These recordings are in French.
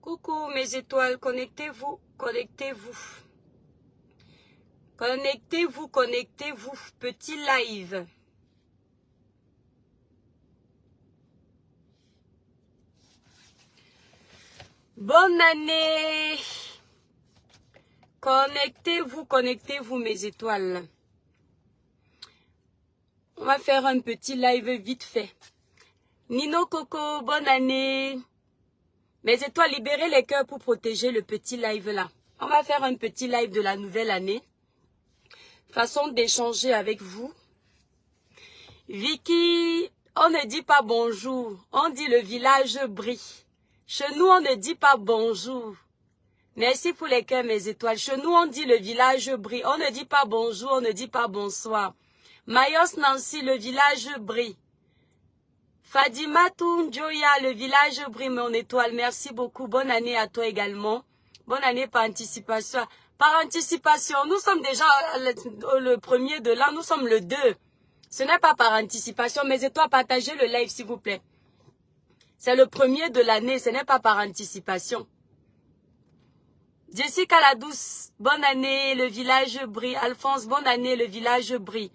Coucou mes étoiles, connectez-vous, connectez-vous. Connectez-vous, connectez-vous. Petit live. Bonne année. Connectez-vous, connectez-vous mes étoiles. On va faire un petit live vite fait. Nino Coco, bonne année. Mes étoiles, libérez les cœurs pour protéger le petit live là. On va faire un petit live de la nouvelle année. Façon d'échanger avec vous. Vicky, on ne dit pas bonjour. On dit le village brille. Chez nous, on ne dit pas bonjour. Merci pour les cœurs, mes étoiles. Chez nous, on dit le village brille. On ne dit pas bonjour, on ne dit pas bonsoir. Mayos Nancy, le village brille. Fadima Joya, le village brille, mon étoile. Merci beaucoup. Bonne année à toi également. Bonne année par anticipation. Par anticipation, nous sommes déjà le premier de l'an. Nous sommes le 2. Ce n'est pas par anticipation. Mes étoiles, partagez le live, s'il vous plaît. C'est le premier de l'année. Ce n'est pas par anticipation. Jessica la douce, bonne année. Le village brille. Alphonse, bonne année. Le village brille.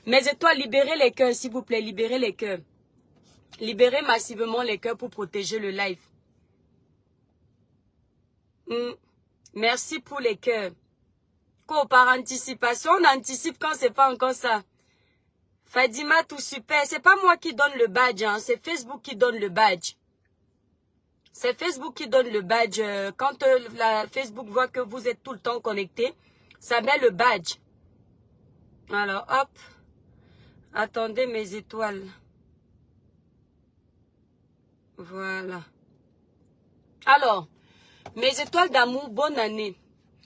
Mes étoiles, libérez les cœurs, s'il vous plaît. Libérez les cœurs. Libérez massivement les cœurs pour protéger le live. Merci pour les cœurs. Par anticipation, on anticipe quand c'est pas encore ça. Fadima, tout super. C'est pas moi qui donne le badge, hein. C'est Facebook qui donne le badge. C'est Facebook qui donne le badge. Quand Facebook voit que vous êtes tout le temps connecté, ça met le badge. Alors, hop. Attendez mes étoiles. Voilà. Alors, mes étoiles d'amour, bonne année.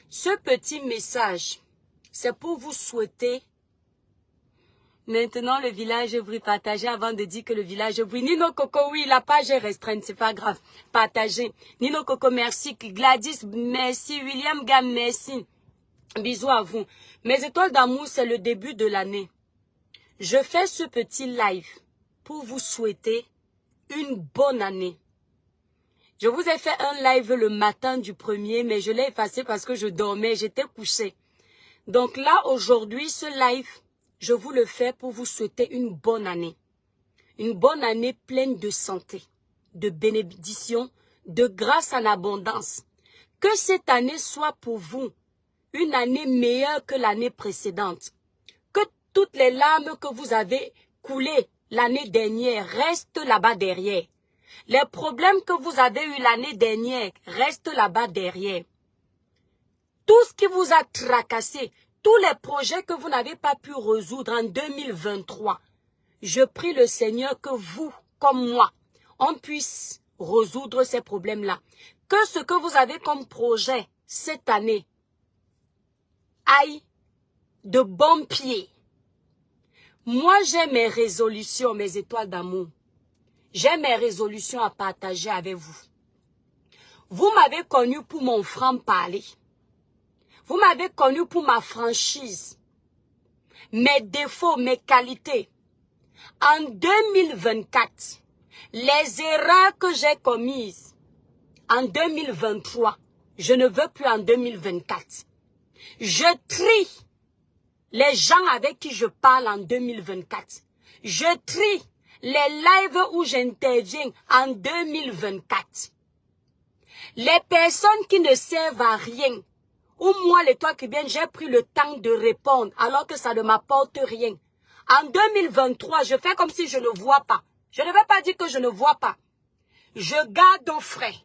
Ce petit message, c'est pour vous souhaiter. Maintenant, le village brille. Partagez avant de dire que le village brille. Nino Coco, oui, la page est restreinte, c'est pas grave. Partagez. Nino Coco, merci. Gladys, merci. William Gam, merci. Bisous à vous. Mes étoiles d'amour, c'est le début de l'année. Je fais ce petit live pour vous souhaiter une bonne année. Je vous ai fait un live le matin du 1er, mais je l'ai effacé parce que je dormais, j'étais couchée. Donc là, aujourd'hui, ce live, je vous le fais pour vous souhaiter une bonne année. Une bonne année pleine de santé, de bénédictions, de grâce en abondance. Que cette année soit pour vous une année meilleure que l'année précédente. Que toutes les larmes que vous avez coulées l'année dernière restent là-bas derrière. Les problèmes que vous avez eus l'année dernière restent là-bas derrière. Tout ce qui vous a tracassé, tous les projets que vous n'avez pas pu résoudre en 2023, je prie le Seigneur que vous, comme moi, on puisse résoudre ces problèmes-là. Que ce que vous avez comme projet cette année aille de bons pieds. Moi, j'ai mes résolutions, mes étoiles d'amour. J'ai mes résolutions à partager avec vous. Vous m'avez connu pour mon franc-parler. Vous m'avez connu pour ma franchise. Mes défauts, mes qualités. En 2024, les erreurs que j'ai commises en 2023, je ne veux plus en 2024. Je trie les gens avec qui je parle en 2024. Je trie les lives où j'interviens en 2024. Les personnes qui ne servent à rien, ou moi, l'étoile qui vient, j'ai pris le temps de répondre alors que ça ne m'apporte rien. En 2023, je fais comme si je ne vois pas. Je ne vais pas dire que je ne vois pas. Je garde au frais.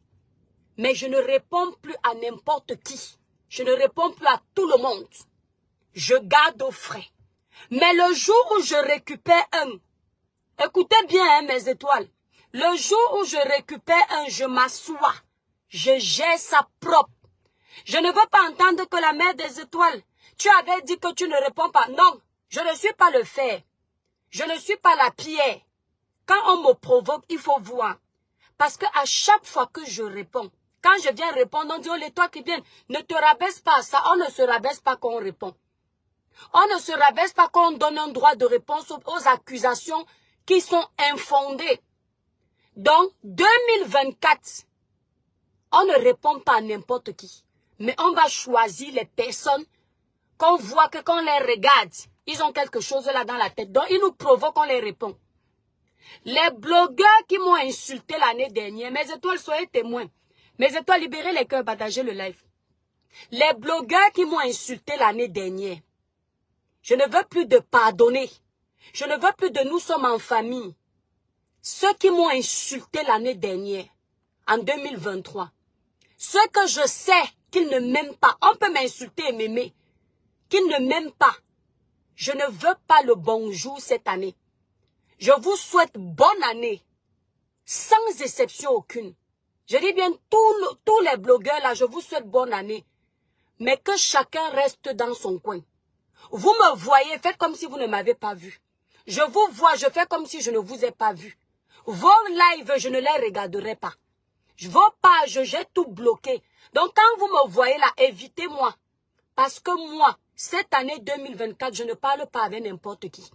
Mais je ne réponds plus à n'importe qui. Je ne réponds plus à tout le monde. Je garde au frais. Mais le jour où je récupère un, écoutez bien hein, mes étoiles, le jour où je récupère un, je m'assois. Je gère ça propre. Je ne veux pas entendre que la mère des étoiles, tu avais dit que tu ne réponds pas. Non, je ne suis pas le fer. Je ne suis pas la pierre. Quand on me provoque, il faut voir. Parce qu'à chaque fois que je réponds, quand je viens répondre, on dit, oh, les toi qui viennent, ne te rabaisse pas à ça. On ne se rabaisse pas quand on répond. On ne se rabaisse pas quand on donne un droit de réponse aux accusations qui sont infondées. Donc, 2024, on ne répond pas à n'importe qui. Mais on va choisir les personnes qu'on voit que quand on les regarde, ils ont quelque chose là dans la tête. Donc, ils nous provoquent, on les répond. Les blogueurs qui m'ont insulté l'année dernière, mes étoiles, soyez témoins. Mes étoiles, libérez les cœurs, partagez le live. Les blogueurs qui m'ont insulté l'année dernière, je ne veux plus de pardonner. Je ne veux plus de nous sommes en famille. Ceux qui m'ont insulté l'année dernière, en 2023, ceux que je sais qu'ils ne m'aiment pas, on peut m'insulter et m'aimer, qu'ils ne m'aiment pas, je ne veux pas le bonjour cette année. Je vous souhaite bonne année, sans exception aucune. Je dis bien tous les blogueurs là, je vous souhaite bonne année, mais que chacun reste dans son coin. Vous me voyez, faites comme si vous ne m'avez pas vu. Je vous vois, je fais comme si je ne vous ai pas vu. Vos lives, je ne les regarderai pas. Vos pages, j'ai tout bloqué. Donc, quand vous me voyez là, évitez-moi. Parce que moi, cette année 2024, je ne parle pas avec n'importe qui.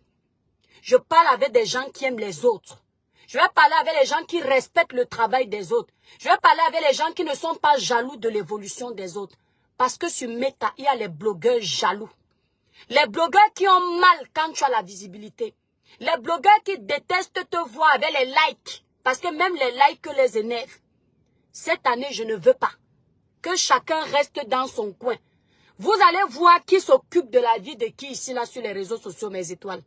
Je parle avec des gens qui aiment les autres. Je vais parler avec les gens qui respectent le travail des autres. Je vais parler avec les gens qui ne sont pas jaloux de l'évolution des autres. Parce que sur Meta, il y a les blogueurs jaloux. Les blogueurs qui ont mal quand tu as la visibilité. Les blogueurs qui détestent te voir avec les likes. Parce que même les likes les énervent. Cette année, je ne veux pas que chacun reste dans son coin. Vous allez voir qui s'occupe de la vie de qui ici, là, sur les réseaux sociaux, mes étoiles.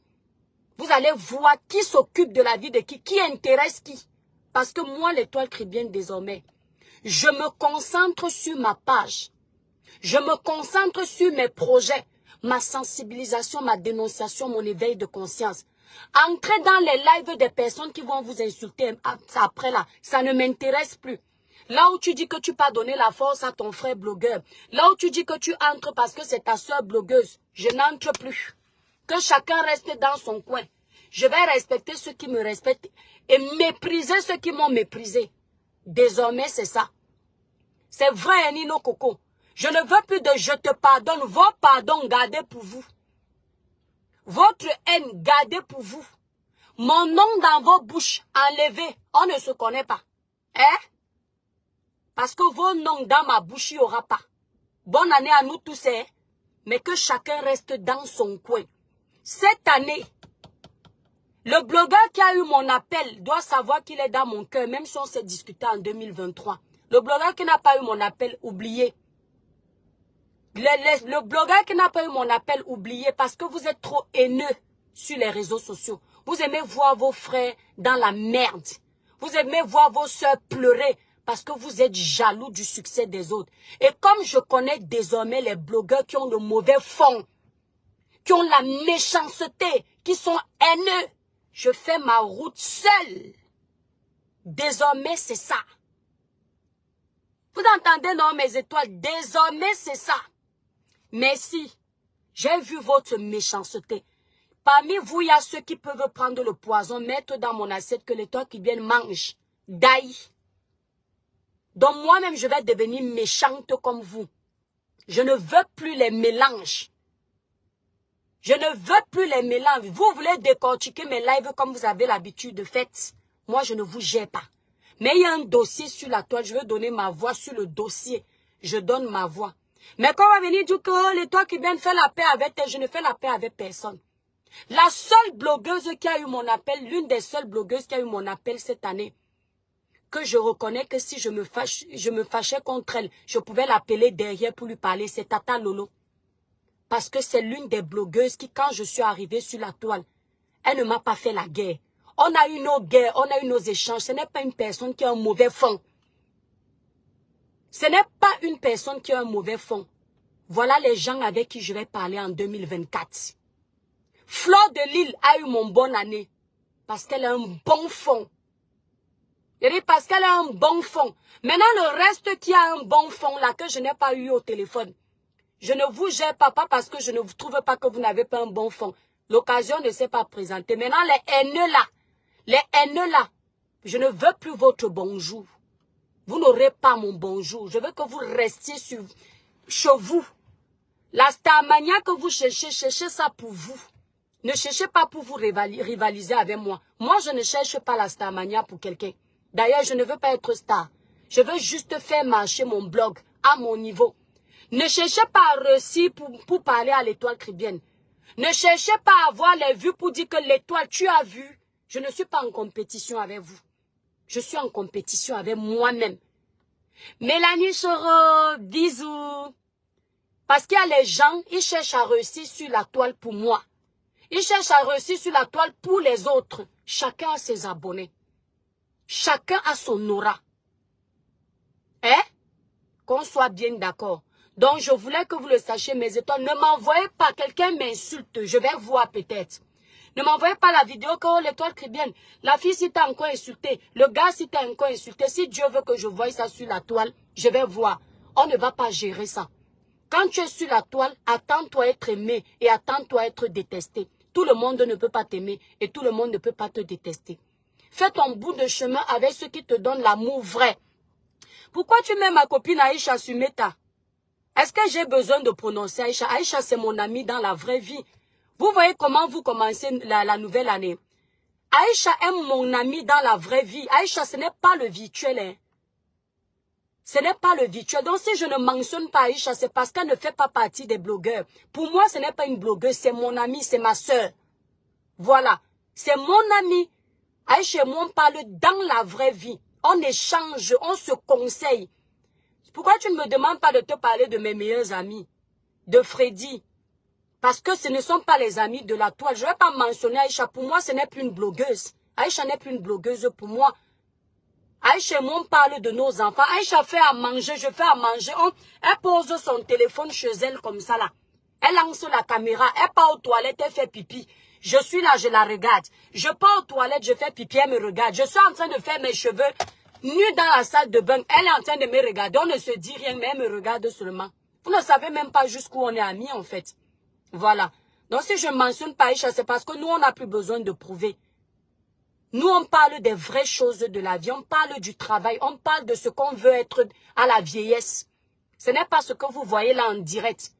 Vous allez voir qui s'occupe de la vie de qui intéresse qui. Parce que moi, l'étoile chrétienne, désormais, je me concentre sur ma page. Je me concentre sur mes projets, ma sensibilisation, ma dénonciation, mon éveil de conscience. Entrez dans les lives des personnes qui vont vous insulter après là, ça ne m'intéresse plus. Là où tu dis que tu peux donner la force à ton frère blogueur, là où tu dis que tu entres parce que c'est ta soeur blogueuse, je n'entre plus. Que chacun reste dans son coin. Je vais respecter ceux qui me respectent et mépriser ceux qui m'ont méprisé. Désormais, c'est ça. C'est vrai, Nino Coco. Je ne veux plus de je te pardonne. Vos pardons, gardez pour vous. Votre haine, gardez pour vous. Mon nom dans vos bouches, enlevez. On ne se connaît pas. Hein? Parce que vos noms dans ma bouche, il n'y aura pas. Bonne année à nous tous, hein? Mais que chacun reste dans son coin. Cette année, le blogueur qui a eu mon appel doit savoir qu'il est dans mon cœur, même si on s'est discuté en 2023. Le blogueur qui n'a pas eu mon appel, oubliez. Le blogueur qui n'a pas eu mon appel, oubliez, parce que vous êtes trop haineux sur les réseaux sociaux. Vous aimez voir vos frères dans la merde. Vous aimez voir vos soeurs pleurer parce que vous êtes jaloux du succès des autres. Et comme je connais désormais les blogueurs qui ont de mauvais fond, qui ont la méchanceté, qui sont haineux, je fais ma route seule. Désormais, c'est ça. Vous entendez, non, mes étoiles? Désormais, c'est ça. Merci. J'ai vu votre méchanceté. Parmi vous, il y a ceux qui peuvent prendre le poison, mettre dans mon assiette que les toi qui viennent mangent. D'ail. Donc moi-même, je vais devenir méchante comme vous. Je ne veux plus les mélanges. Je ne veux plus les mélanges. Vous voulez décortiquer mes lives comme vous avez l'habitude de faire. Moi, je ne vous gère pas. Mais il y a un dossier sur la toile. Je veux donner ma voix sur le dossier. Je donne ma voix. Mais quand on va venir dire que oh, les toi qui viennent faire la paix avec elle, je ne fais la paix avec personne. La seule blogueuse qui a eu mon appel, l'une des seules blogueuses qui a eu mon appel cette année, que je reconnais que si je me fâchais contre elle, je pouvais l'appeler derrière pour lui parler, c'est Tata Lolo. Parce que c'est l'une des blogueuses qui, quand je suis arrivée sur la toile, elle ne m'a pas fait la guerre. On a eu nos guerres, on a eu nos échanges. Ce n'est pas une personne qui a un mauvais fond. Ce n'est pas une personne qui a un mauvais fond. Voilà les gens avec qui je vais parler en 2024. Fleur de Lille a eu mon bonne année. Parce qu'elle a un bon fond. Je dis parce qu'elle a un bon fond. Maintenant, le reste qui a un bon fond, là, que je n'ai pas eu au téléphone. Je ne vous gère pas parce que je ne vous trouve pas que vous n'avez pas un bon fond. L'occasion ne s'est pas présentée. Maintenant, les haineux là, Je ne veux plus votre bonjour. Vous n'aurez pas mon bonjour. Je veux que vous restiez chez vous. La starmania que vous cherchez, cherchez ça pour vous. Ne cherchez pas pour vous rivaliser avec moi. Moi, je ne cherche pas la starmania pour quelqu'un. D'ailleurs, je ne veux pas être star. Je veux juste faire marcher mon blog à mon niveau. Ne cherchez pas à réussir pour parler à l'étoile caribéenne. Ne cherchez pas à avoir les vues pour dire que l'étoile, tu as vu. Je ne suis pas en compétition avec vous. Je suis en compétition avec moi-même. Mélanie Choro, bisous. Parce qu'il y a les gens, ils cherchent à réussir sur la toile pour moi. Ils cherchent à réussir sur la toile pour les autres. Chacun a ses abonnés. Chacun a son aura. Hein? Qu'on soit bien d'accord. Donc, je voulais que vous le sachiez, mes étoiles. Ne m'envoyez pas, quelqu'un m'insulte. Je vais voir peut-être. Ne m'envoyez pas la vidéo que l'étoile caribéenne. La fille si t'as encore insulté. Le gars si t'as encore insulté. Si Dieu veut que je voie ça sur la toile, je vais voir. On ne va pas gérer ça. Quand tu es sur la toile, attends-toi à être aimé et attends-toi à être détesté. Tout le monde ne peut pas t'aimer et tout le monde ne peut pas te détester. Fais ton bout de chemin avec ceux qui te donnent l'amour vrai. Pourquoi tu mets ma copine Aïcha sur Meta? Est-ce que j'ai besoin de prononcer Aïcha? Aïcha, c'est mon amie dans la vraie vie. Vous voyez comment vous commencez la nouvelle année. Aïcha est mon amie dans la vraie vie. Aïcha, ce n'est pas le virtuel. Hein. Ce n'est pas le virtuel. Donc, si je ne mentionne pas Aïcha, c'est parce qu'elle ne fait pas partie des blogueurs. Pour moi, ce n'est pas une blogueuse, c'est mon amie, c'est ma soeur. Voilà. C'est mon amie. Aïcha et moi, on parle dans la vraie vie. On échange, on se conseille. Pourquoi tu ne me demandes pas de te parler de mes meilleurs amis? De Freddy? Parce que ce ne sont pas les amis de la toile. Je ne vais pas mentionner Aïcha. Pour moi, ce n'est plus une blogueuse. Aïcha n'est plus une blogueuse pour moi. Aïcha et moi, on parle de nos enfants. Aïcha fait à manger, je fais à manger. Elle pose son téléphone chez elle comme ça là. Elle lance la caméra, elle part aux toilettes, elle fait pipi. Je suis là, je la regarde. Je pars aux toilettes, je fais pipi, elle me regarde. Je suis en train de faire mes cheveux nus dans la salle de bain. Elle est en train de me regarder. On ne se dit rien, mais elle me regarde seulement. Vous ne savez même pas jusqu'où on est amis en fait. Voilà. Donc si je ne mentionne pas Aïcha, c'est parce que nous, on n'a plus besoin de prouver. Nous, on parle des vraies choses de la vie. On parle du travail. On parle de ce qu'on veut être à la vieillesse. Ce n'est pas ce que vous voyez là en direct.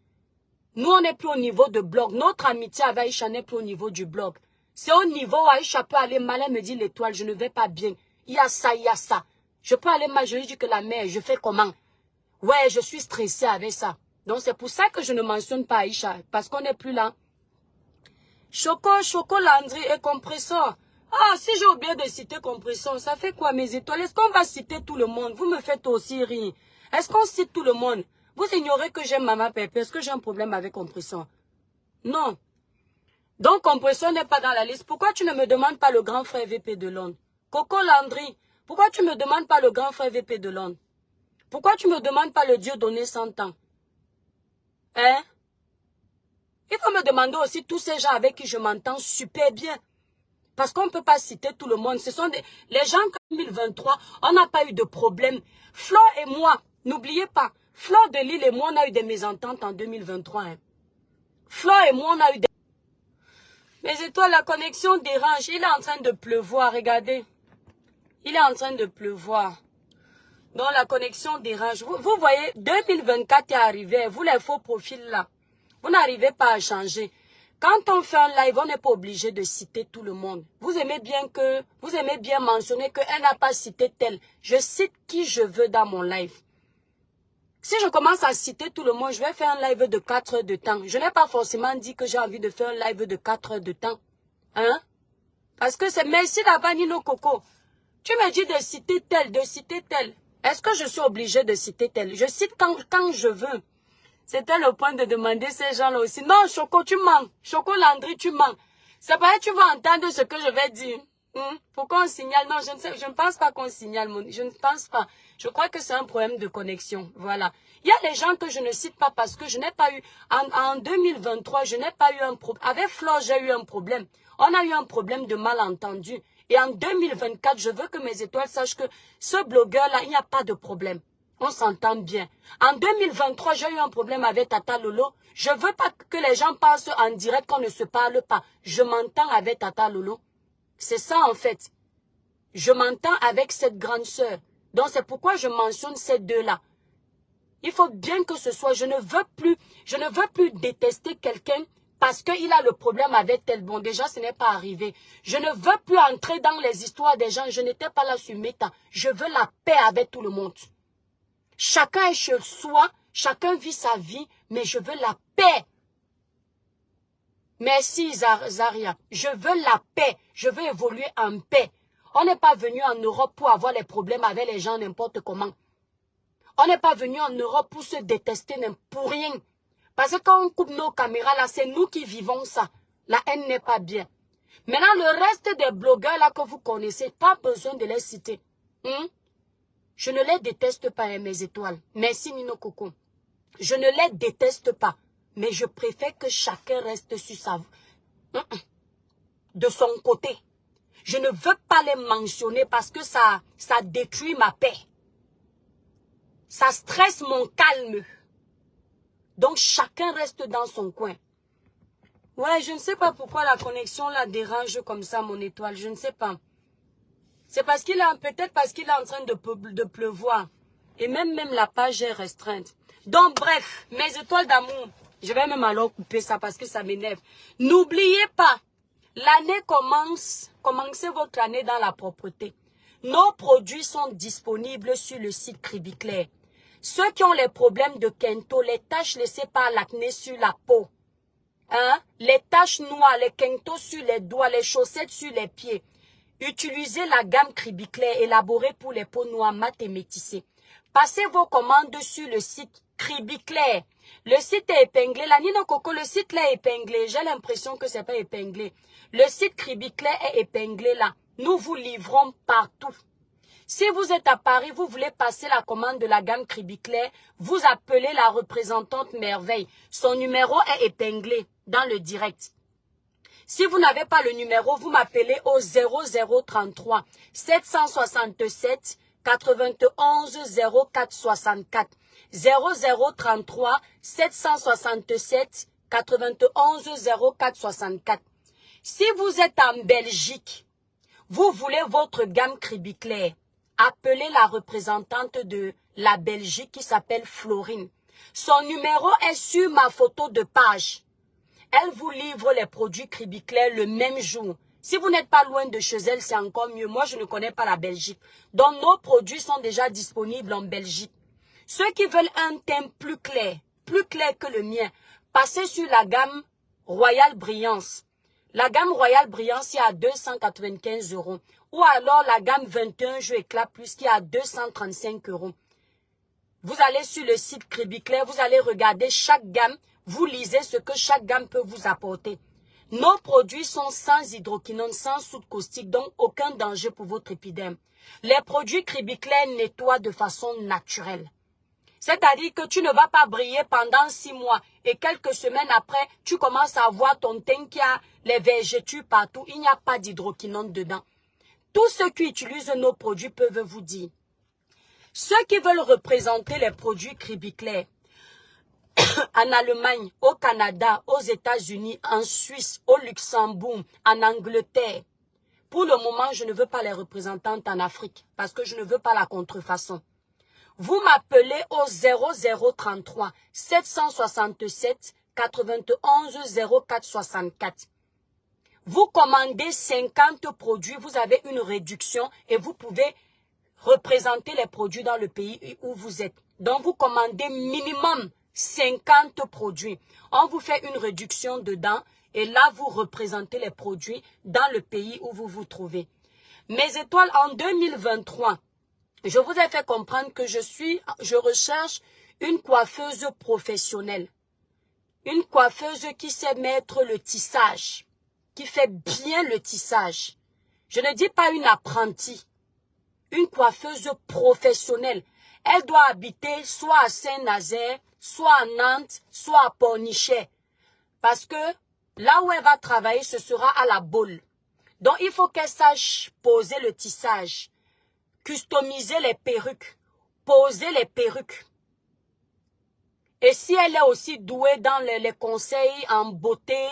Nous, on n'est plus au niveau de blog. Notre amitié avec Aïcha n'est plus au niveau du blog. C'est au niveau où Aïcha peut aller mal. Elle me dit l'étoile, je ne vais pas bien. Il y a ça, il y a ça. Je peux aller mal, je lui dis que la mère, je fais comment? Ouais, je suis stressée avec ça. Donc, c'est pour ça que je ne mentionne pas Aïcha. Parce qu'on n'est plus là. Choco, Landry et Compressor. Ah, si j'ai oublié de citer Compressor, ça fait quoi mes étoiles? Est-ce qu'on va citer tout le monde? Vous me faites aussi rire. Est-ce qu'on cite tout le monde? Vous ignorez que j'aime Maman Pépé. Est-ce que j'ai un problème avec Compressor? Non. Donc, Compressor n'est pas dans la liste. Pourquoi tu ne me demandes pas le grand frère VP de Londres? Coco Landry, pourquoi tu ne me demandes pas le grand frère VP de Londres? Pourquoi tu ne me demandes pas le Dieu donné 100 ans? Hein? Il faut me demander aussi tous ces gens avec qui je m'entends super bien. Parce qu'on ne peut pas citer tout le monde. Ce sont les gens que 2023, on n'a pas eu de problème. Flo et moi, n'oubliez pas, Flo de Lille et moi, on a eu des mésententes en 2023. Hein. Flo et moi, on a eu des... Mais étoiles, la connexion dérange. Il est en train de pleuvoir, regardez. Il est en train de pleuvoir. Donc la connexion dérange. Vous voyez, 2024 est arrivé. Vous les faux profils là. Vous n'arrivez pas à changer. Quand on fait un live, on n'est pas obligé de citer tout le monde. Vous aimez bien mentionner qu'elle n'a pas cité tel. Je cite qui je veux dans mon live. Si je commence à citer tout le monde, je vais faire un live de 4 heures de temps. Je n'ai pas forcément dit que j'ai envie de faire un live de 4 heures de temps. Hein? Parce que c'est merci là-bas, Nino Coco. Tu me dis de citer tel, de citer tel. Est-ce que je suis obligée de citer tel? Je cite quand je veux. C'était le point de demander ces gens-là aussi. Non, Choco, tu mens. Choco Landry, tu mens. C'est pareil, tu vas entendre ce que je vais dire. Pourquoi on signale? Non, je ne pense pas qu'on signale. Je ne pense pas. Je crois que c'est un problème de connexion. Voilà. Il y a des gens que je ne cite pas parce que je n'ai pas eu... En 2023, je n'ai pas eu un problème. Avec Flo, j'ai eu un problème. On a eu un problème de malentendu. Et en 2024, je veux que mes étoiles sachent que ce blogueur-là, il n'y a pas de problème. On s'entend bien. En 2023, j'ai eu un problème avec Tata Lolo. Je veux pas que les gens pensent en direct qu'on ne se parle pas. Je m'entends avec Tata Lolo. C'est ça en fait. Je m'entends avec cette grande sœur. Donc c'est pourquoi je mentionne ces deux-là. Il faut bien que ce soit, je ne veux plus détester quelqu'un parce qu'il a le problème avec tel. Bon, déjà, ce n'est pas arrivé. Je ne veux plus entrer dans les histoires des gens. Je n'étais pas là sur Meta. Je veux la paix avec tout le monde. Chacun est chez soi, chacun vit sa vie, mais je veux la paix. Merci, Zaria. Je veux la paix. Je veux évoluer en paix. On n'est pas venu en Europe pour avoir les problèmes avec les gens n'importe comment. On n'est pas venu en Europe pour se détester pour rien. Parce que quand on coupe nos caméras, là, c'est nous qui vivons ça. La haine n'est pas bien. Maintenant, le reste des blogueurs là que vous connaissez, pas besoin de les citer. Je ne les déteste pas, hein, mes étoiles. Merci, Nino Coco. Je ne les déteste pas. Mais je préfère que chacun reste sur sa... de son côté. Je ne veux pas les mentionner parce que ça détruit ma paix. Ça stresse mon calme. Donc, chacun reste dans son coin. Ouais, je ne sais pas pourquoi la connexion la dérange comme ça, mon étoile. Je ne sais pas. C'est parce qu'il a, peut-être parce qu'il est en train de pleuvoir. Et même la page est restreinte. Donc, bref, mes étoiles d'amour. Je vais même alors couper ça parce que ça m'énerve. N'oubliez pas, l'année commence. Commencez votre année dans la propreté. Nos produits sont disponibles sur le site Cribiclair. Ceux qui ont les problèmes de Kento, les taches laissées par l'acné sur la peau, les taches noires, les Kento sur les doigts, les chaussettes sur les pieds, utilisez la gamme Cribiclair élaborée pour les peaux noires mat et métissées. Passez vos commandes sur le site Cribiclair. Le site est épinglé. La Nino Coco, le site là est épinglé. J'ai l'impression que c'est pas épinglé. Le site Cribiclair est épinglé là. Nous vous livrons partout. Si vous êtes à Paris, vous voulez passer la commande de la gamme Cribiclair, vous appelez la représentante Merveille. Son numéro est épinglé dans le direct. Si vous n'avez pas le numéro, vous m'appelez au 0033 767 91 04 64. 0033 767 91 04 64. Si vous êtes en Belgique, vous voulez votre gamme Cribiclair, appelez la représentante de la Belgique qui s'appelle Florine. Son numéro est sur ma photo de page. Elle vous livre les produits Cribiclair le même jour. Si vous n'êtes pas loin de chez elle, c'est encore mieux. Moi, je ne connais pas la Belgique. Donc, nos produits sont déjà disponibles en Belgique. Ceux qui veulent un teint plus clair que le mien, passez sur la gamme Royal Brillance. La gamme Royal Brillance est à 295 €. Ou alors la gamme 21 Jeux Éclat Plus qui est à 235 €. Vous allez sur le site Cribiclair, vous allez regarder chaque gamme. Vous lisez ce que chaque gamme peut vous apporter. Nos produits sont sans hydroquinone, sans soude caustique, donc aucun danger pour votre épiderme. Les produits Cribiclair nettoient de façon naturelle. C'est-à-dire que tu ne vas pas briller pendant 6 mois et quelques semaines après, tu commences à voir ton teint qui a les vergetures partout. Il n'y a pas d'hydroquinone dedans. Tous ceux qui utilisent nos produits peuvent vous dire. Ceux qui veulent représenter les produits Cribiclair en Allemagne, au Canada, aux États-Unis, en Suisse, au Luxembourg, en Angleterre. Pour le moment, je ne veux pas les représentantes en Afrique parce que je ne veux pas la contrefaçon. Vous m'appelez au 0033 767 91 04 64. Vous commandez 50 produits, vous avez une réduction et vous pouvez représenter les produits dans le pays où vous êtes. Donc, vous commandez minimum 50 produits. On vous fait une réduction dedans et là, vous représentez les produits dans le pays où vous vous trouvez. Mes étoiles, en 2023, je vous ai fait comprendre que je recherche une coiffeuse professionnelle. Une coiffeuse qui sait mettre le tissage, qui fait bien le tissage. Je ne dis pas une apprentie, une coiffeuse professionnelle. Elle doit habiter soit à Saint-Nazaire, soit à Nantes, soit à Pornichet. Parce que là où elle va travailler, ce sera à la boule. Donc, il faut qu'elle sache poser le tissage, customiser les perruques, poser les perruques. Et si elle est aussi douée dans les conseils en beauté,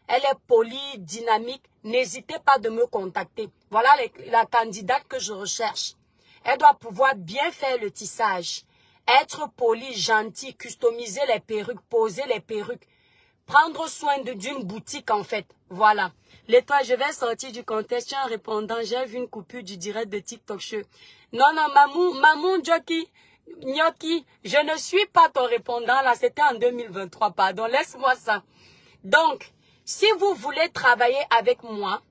elle est polie, dynamique, n'hésitez pas de me contacter. Voilà la candidate que je recherche. Elle doit pouvoir bien faire le tissage, être polie, gentille, customiser les perruques, poser les perruques, prendre soin d'une boutique en fait. Voilà. L'étoile, je vais sortir du contexte en répondant. J'ai vu une coupure du direct de TikTok Show. Non, Mamou, Jockey, Gnocchi, je ne suis pas ton répondant là. C'était en 2023, pardon. Laisse-moi ça. Donc, si vous voulez travailler avec moi,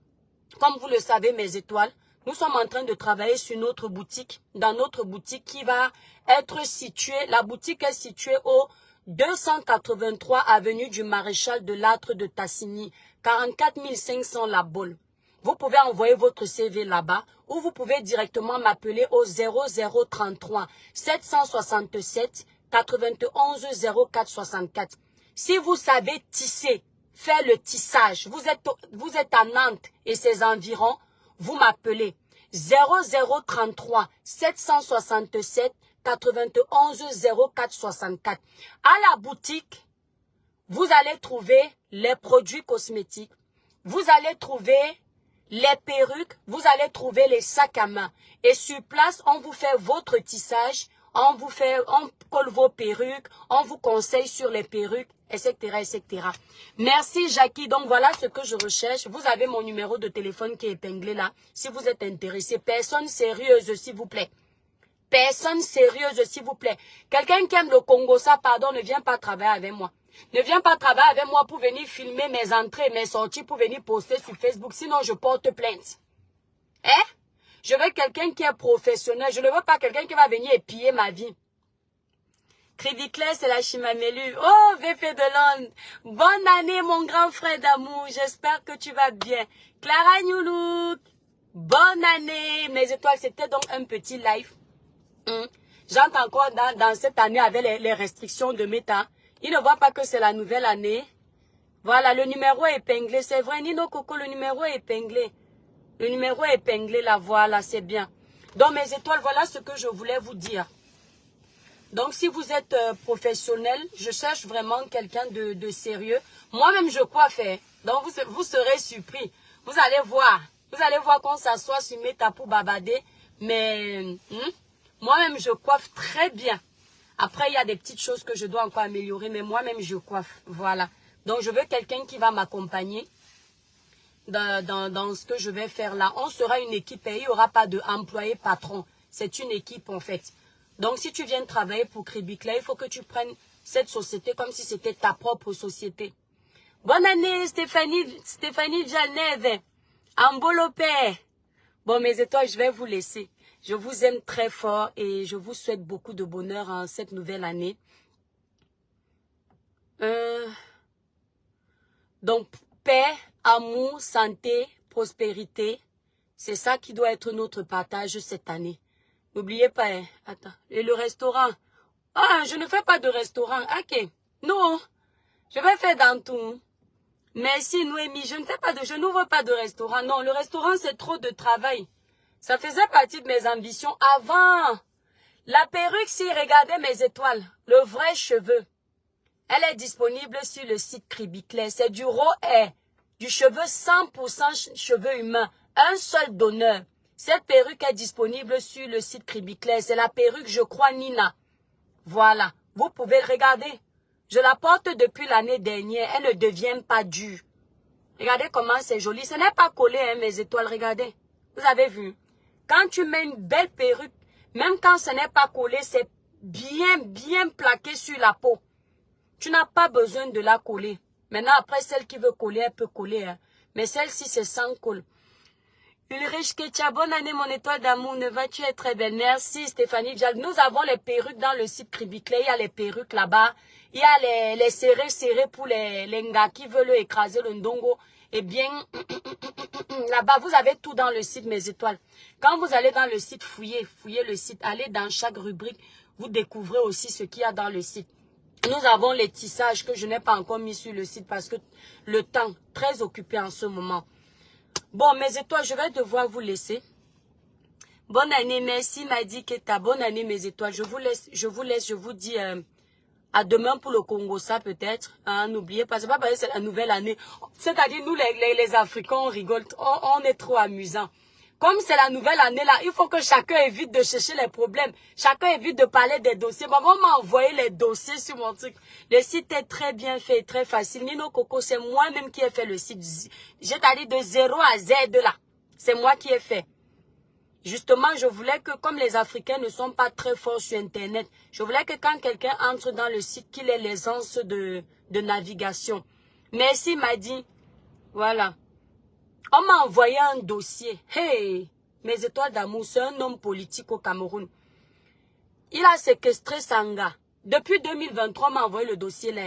comme vous le savez, mes étoiles, nous sommes en train de travailler sur notre boutique, dans notre boutique qui va être située, la boutique est située au 283 avenue du Maréchal de Lattre de Tassigny, 44 500 La Baule. Vous pouvez envoyer votre CV là-bas ou vous pouvez directement m'appeler au 0033 767 91 04 64. Si vous savez tisser, faire le tissage, vous êtes à Nantes et ses environs, vous m'appelez 0033 767 91 04 64. À la boutique, vous allez trouver les produits cosmétiques, vous allez trouver les perruques, vous allez trouver les sacs à main. Et sur place, on vous fait votre tissage, on colle vos perruques, on vous conseille sur les perruques, etc., etc. Merci Jackie. Donc voilà ce que je recherche. Vous avez mon numéro de téléphone qui est épinglé là. Si vous êtes intéressé, personne sérieuse s'il vous plaît. Personne sérieuse s'il vous plaît. Quelqu'un qui aime le Congo, ça pardon, ne vient pas travailler avec moi. Ne viens pas travailler avec moi pour venir filmer mes entrées, mes sorties, pour venir poster sur Facebook. Sinon, je porte plainte. Hein? Je veux quelqu'un qui est professionnel. Je ne veux pas quelqu'un qui va venir épier ma vie. Crédit-Claire, c'est la Chimamelu. Oh, VP de Londres. Bonne année, mon grand frère d'amour. J'espère que tu vas bien. Clara Newlook. Bonne année. Mes étoiles, c'était donc un petit live. J'entre encore dans cette année avec les restrictions de Meta. Il ne voit pas que c'est la nouvelle année. Voilà, le numéro est épinglé. C'est vrai, Nino Coco, le numéro est épinglé. Le numéro est épinglé, là, voilà, c'est bien. Donc, mes étoiles, voilà ce que je voulais vous dire. Donc, si vous êtes professionnel, je cherche vraiment quelqu'un de sérieux. Moi-même, je coiffe. Donc, vous serez surpris. Vous allez voir. Vous allez voir qu'on s'assoit sur Meta pour babader. Mais, moi-même, je coiffe très bien. Après, il y a des petites choses que je dois encore améliorer, mais moi-même, je coiffe. Voilà. Donc, je veux quelqu'un qui va m'accompagner dans ce que je vais faire là. On sera une équipe et il n'y aura pas d'employé patron. C'est une équipe, en fait. Donc, si tu viens travailler pour Crédit-Claire, il faut que tu prennes cette société comme si c'était ta propre société. Bonne année, Stéphanie Janève. Ambolopé. Bon, mes étoiles, je vais vous laisser. Je vous aime très fort et je vous souhaite beaucoup de bonheur en cette nouvelle année. Donc, paix, amour, santé, prospérité, c'est ça qui doit être notre partage cette année. N'oubliez pas, hein. Attends, et le restaurant. Ah, je ne fais pas de restaurant. Ok, non, je vais faire dans tout. Merci Noémie, je n'ouvre pas de restaurant. Non, le restaurant, c'est trop de travail. Ça faisait partie de mes ambitions avant. La perruque, si regardez mes étoiles, le vrai cheveu, elle est disponible sur le site Crédit-Claire. C'est du raw hair, du cheveu 100% cheveux humains, un seul donneur. Cette perruque est disponible sur le site Crédit-Claire. C'est la perruque, je crois, Nina. Voilà, vous pouvez le regarder. Je la porte depuis l'année dernière, elle ne devient pas dure. Regardez comment c'est joli. Ce n'est pas collé, hein, mes étoiles, regardez. Vous avez vu? Quand tu mets une belle perruque, même quand ce n'est pas collé, c'est bien plaqué sur la peau. Tu n'as pas besoin de la coller. Maintenant, après, celle qui veut coller, elle peut coller. Hein. Mais celle-ci, c'est sans colle. Ulrich Ketia, bonne année, mon étoile d'amour. Ne vas-tu être très belle? Merci, Stéphanie Vial. Nous avons les perruques dans le site Crédit-Claire. Il y a les perruques là-bas. Il y a les serrés pour les gars qui veulent écraser le ndongo. Eh bien, là-bas, vous avez tout dans le site, mes étoiles. Quand vous allez dans le site, fouillez le site. Allez dans chaque rubrique. Vous découvrez aussi ce qu'il y a dans le site. Nous avons les tissages que je n'ai pas encore mis sur le site parce que le temps très occupé en ce moment. Bon, mes étoiles, je vais devoir vous laisser. Bonne année, merci Madi Keta. Bonne année, mes étoiles. Je vous laisse, je vous dis À demain pour le Congo, ça peut-être. Hein, n'oubliez pas, c'est pas parce que c'est la nouvelle année. C'est-à-dire, nous, les Africains, on rigole, on est trop amusants. Comme c'est la nouvelle année là, il faut que chacun évite de chercher les problèmes. Chacun évite de parler des dossiers. Maman m'a envoyé les dossiers sur mon truc. Le site est très bien fait, très facile. Nino Coco, c'est moi-même qui ai fait le site. J'ai dit de 0 à Z là. C'est moi qui ai fait. Justement, je voulais que, comme les Africains ne sont pas très forts sur Internet, je voulais que quand quelqu'un entre dans le site, qu'il ait l'aisance de navigation. Merci, il m'a dit, voilà. On m'a envoyé un dossier. Hey, mes étoiles d'amour, c'est un homme politique au Cameroun. Il a séquestré Sanga. Depuis 2023, on m'a envoyé le dossier là.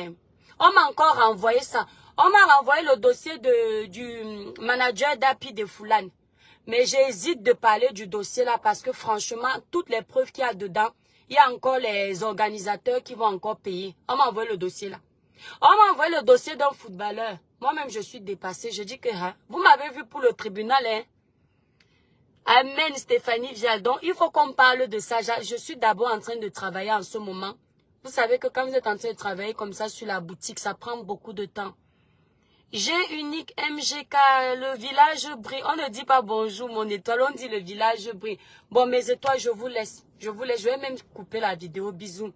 On m'a encore renvoyé ça. On m'a renvoyé le dossier du manager d'API de Foulane. Mais j'hésite de parler du dossier là parce que franchement, toutes les preuves qu'il y a dedans, il y a encore les organisateurs qui vont encore payer. On m'a envoyé le dossier là. On m'a envoyé le dossier d'un footballeur. Moi-même, je suis dépassée. Je dis que, hein, vous m'avez vu pour le tribunal, hein. Amen, Stéphanie Vialdon. Il faut qu'on parle de ça. Je suis d'abord en train de travailler en ce moment. Vous savez que quand vous êtes en train de travailler comme ça sur la boutique, ça prend beaucoup de temps. G unique MGK, le village brille. On ne dit pas bonjour mon étoile, on dit le village brille. Bon, mes étoiles, je vous laisse. Je vais même couper la vidéo. Bisous.